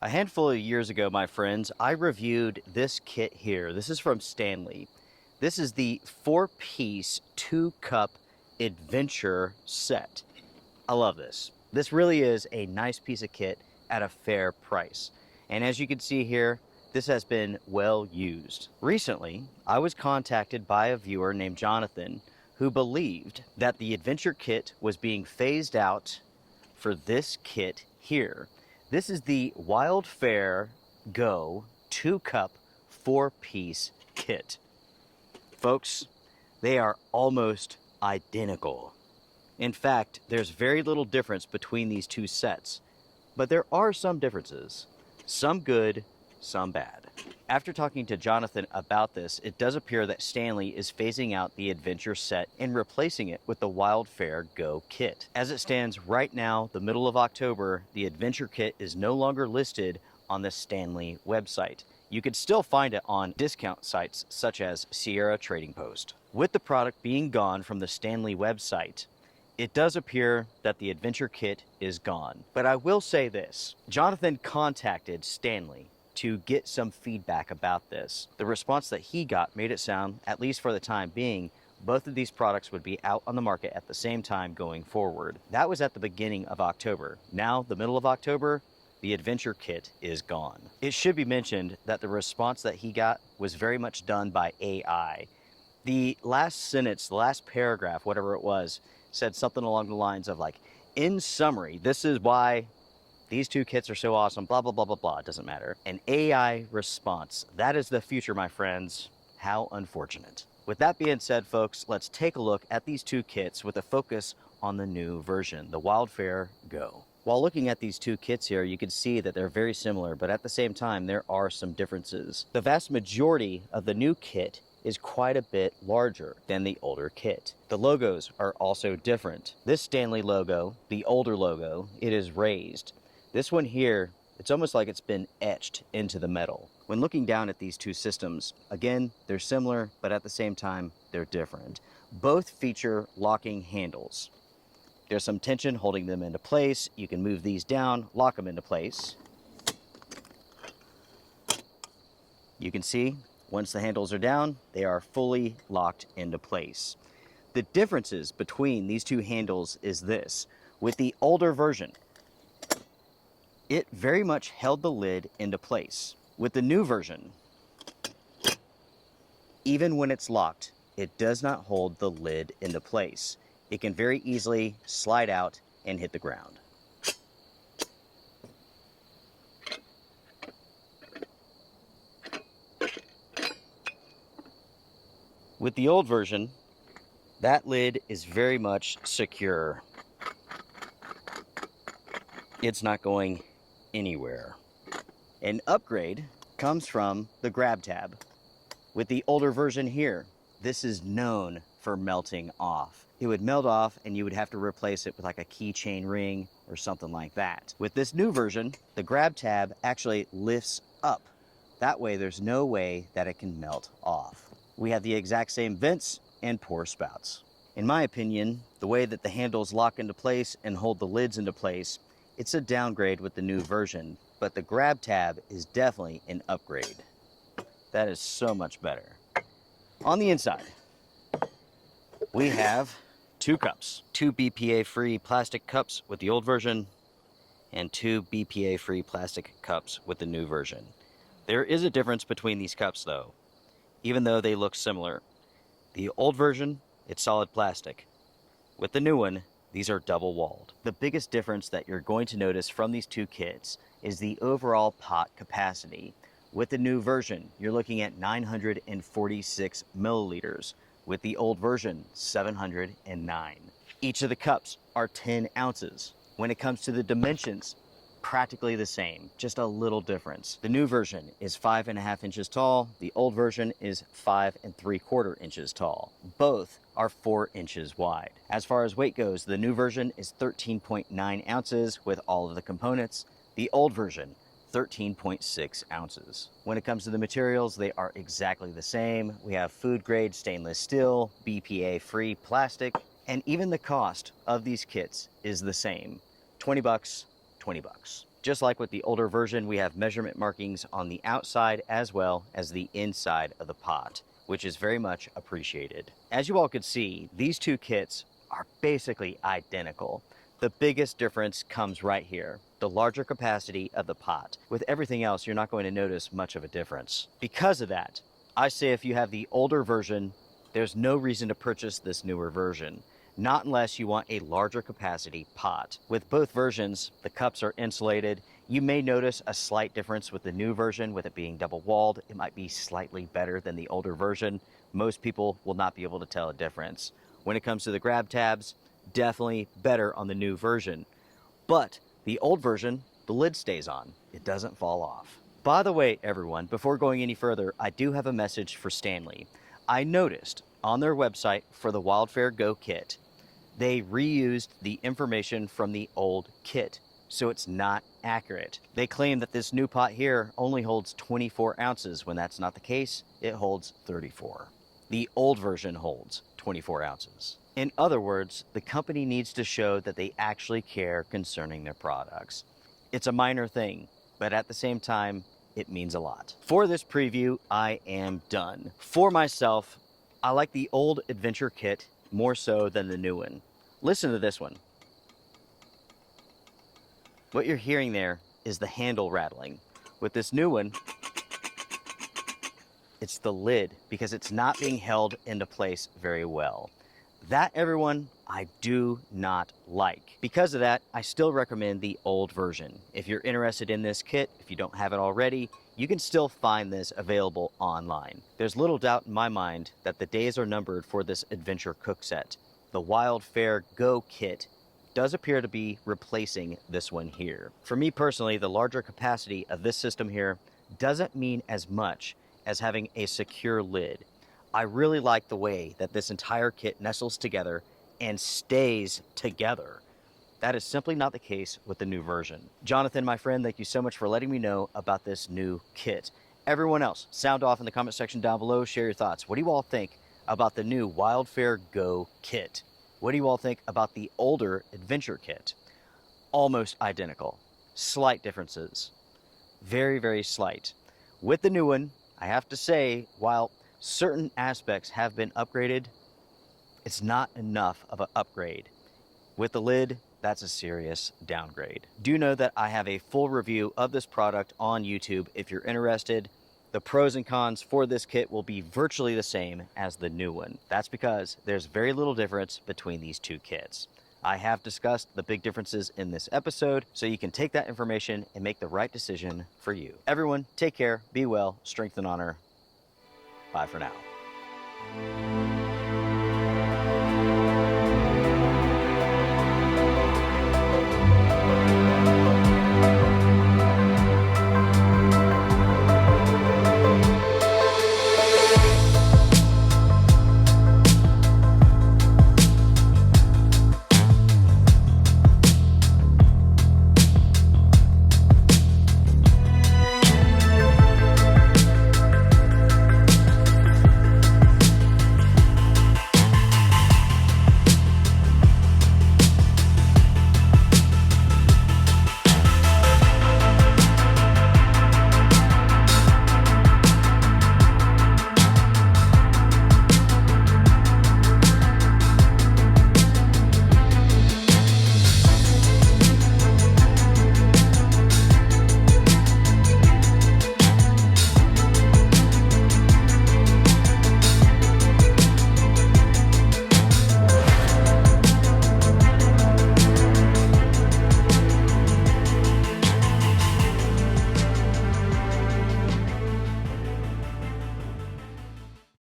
A handful of years ago, my friends, I reviewed this kit here. This is from Stanley. This is the 4-piece 2-cup adventure set. I love this. This really is a nice piece of kit at a fair price. And as you can see here, this has been well used. Recently, I was contacted by a viewer named Jonathan who believed that the adventure kit was being phased out for this kit here. This is the Wildfare Go 2-cup 4-piece kit. Folks, they are almost identical. In fact, there's very little difference between these two sets, but there are some differences. Some good, some bad. After talking to Jonathan about this, it does appear that Stanley is phasing out the adventure set and replacing it with the Wildfare Go kit. As it stands right now, the middle of October, the adventure kit is no longer listed on the Stanley website. You could still find it on discount sites such as Sierra Trading Post. With the product being gone from the Stanley website, it does appear that the adventure kit is gone. But I will say this, Jonathan contacted Stanley to get some feedback about this. The response that he got made it sound, at least for the time being, both of these products would be out on the market at the same time going forward. That was at the beginning of October. Now, the middle of October, the adventure kit is gone. It should be mentioned that the response that he got was very much done by AI. The last sentence, the last paragraph, whatever it was, said something along the lines of like, in summary, this is why these two kits are so awesome, blah, blah, blah, blah, blah. It doesn't matter. An AI response. That is the future, my friends. How unfortunate. With that being said, folks, let's take a look at these two kits with a focus on the new version, the Wildfare Go. While looking at these two kits here, you can see that they're very similar, but at the same time, there are some differences. The vast majority of the new kit is quite a bit larger than the older kit. The logos are also different. This Stanley logo, the older logo, it is raised. This one here, it's almost like it's been etched into the metal. When looking down at these two systems, again, they're similar, but at the same time, they're different. Both feature locking handles. There's some tension holding them into place. You can move these down, lock them into place. You can see, once the handles are down, they are fully locked into place. The differences between these two handles is this. With the older version, it very much held the lid into place. With the new version, even when it's locked, it does not hold the lid into place. It can very easily slide out and hit the ground. With the old version, that lid is very much secure. It's not going anywhere. An upgrade comes from the grab tab. With the older version here, this is known for melting off. It would melt off and you would have to replace it with like a keychain ring or something like that. With this new version, the grab tab actually lifts up. That way there's no way that it can melt off. We have the exact same vents and pour spouts. In my opinion, the way that the handles lock into place and hold the lids into place, it's a downgrade with the new version, but the grab tab is definitely an upgrade. That is so much better. On the inside, we have 2 cups, 2 BPA-free plastic cups with the old version, and 2 BPA-free plastic cups with the new version. There is a difference between these cups though, even though they look similar. The old version, it's solid plastic. With the new one, these are double-walled. The biggest difference that you're going to notice from these two kits is the overall pot capacity. With the new version, you're looking at 946 milliliters. With the old version, 709. Each of the cups are 10 ounces. When it comes to the dimensions, practically the same, just a little difference. The new version is 5.5 inches tall. The old version is 5 3/4 inches tall. Both are 4 inches wide. As far as weight goes, the new version is 13.9 ounces with all of the components. The old version, 13.6 ounces. When it comes to the materials, they are exactly the same. We have food grade stainless steel, BPA free plastic, and even the cost of these kits is the same. 20 bucks, 20 bucks. Just like with the older version, we have measurement markings on the outside as well as the inside of the pot, which is very much appreciated. As you all could see, these two kits are basically identical. The biggest difference comes right here, the larger capacity of the pot. With everything else, you're not going to notice much of a difference. Because of that, I say if you have the older version, there's no reason to purchase this newer version. Not unless you want a larger capacity pot. With both versions, the cups are insulated. You may notice a slight difference with the new version, with it being double walled. It might be slightly better than the older version. Most people will not be able to tell a difference. When it comes to the grab tabs, definitely better on the new version. But the old version, the lid stays on. It doesn't fall off. By the way, everyone, before going any further, I do have a message for Stanley. I noticed on their website for the Wildfare Go kit, they reused the information from the old kit, so it's not accurate. They claim that this new pot here only holds 24 ounces, when that's not the case. It holds 34. The old version holds 24 ounces. In other words, the company needs to show that they actually care concerning their products. It's a minor thing, but at the same time, it means a lot. For this preview, I am done. For myself, I like the old Adventure kit more so than the new one. Listen to this one. What you're hearing there is the handle rattling. With this new one, it's the lid, because it's not being held into place very well. That, everyone, I do not like. Because of that, I still recommend the old version. If you're interested in this kit, if you don't have it already, you can still find this available online. There's little doubt in my mind that the days are numbered for this Adventure Cook Set. The Wildfare Go kit does appear to be replacing this one here. For me personally, the larger capacity of this system here doesn't mean as much as having a secure lid. I really like the way that this entire kit nestles together and stays together. That is simply not the case with the new version. Jonathan, my friend, thank you so much for letting me know about this new kit. Everyone else, sound off in the comment section down below. Share your thoughts. What do you all think about the new Wildfare Go kit? What do you all think about the older Adventure kit? Almost identical. Slight differences. Very, very slight. With the new one, I have to say, while certain aspects have been upgraded, it's not enough of an upgrade. With the lid, that's a serious downgrade. Do know that I have a full review of this product on YouTube if you're interested. The pros and cons for this kit will be virtually the same as the new one. That's because there's very little difference between these two kits. I have discussed the big differences in this episode, so you can take that information and make the right decision for you. Everyone, take care, be well, strength and honor. Bye for now.